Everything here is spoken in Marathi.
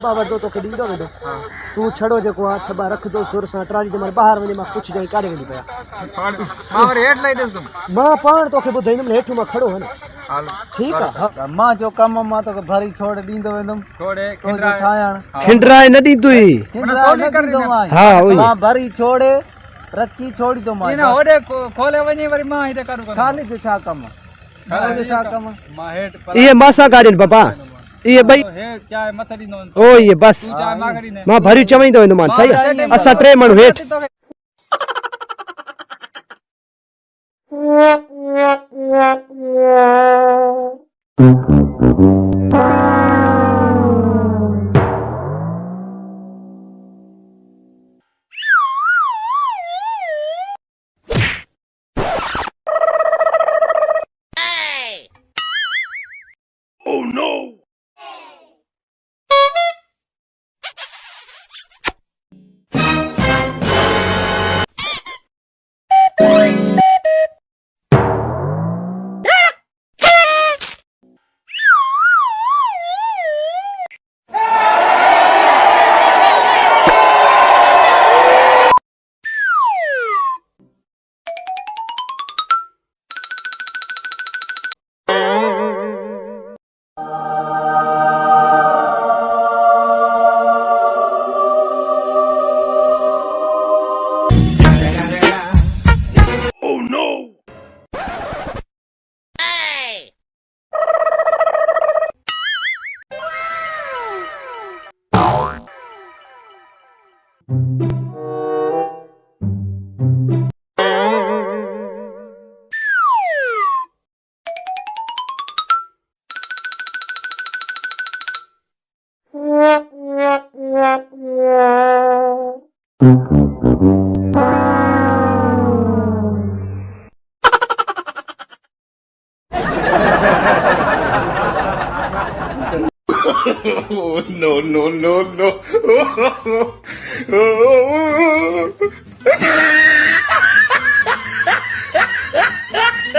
बाबा दो तो कदी दो वेदो तू छड़ो जेको आ थबा रख दो सुर सा ट्राली जे मां बाहर वने मां कुछ जाई काढे वेंदी पया मां हेठ लाई दस मां पाण तोखे बुधाईंदम हेठ मां खड़ो है ना ठीक है मां जो कम मां तो भरी छोड़ दींदो वेंदम छोड़े खिंडरा न दी तू हां मां भरी छोड़े रखी छोड़ी तो मां ना ओडे खोले वनी वरी मां इते करू खाली से छा कम मां हेठ ये मासा गाड़िन बाबा ये भाई क्या मत ॾींदो ओ ये बस मां भरी चवईंदो वेंदो मान सही असां टे माण्हू हेठ Oh, no.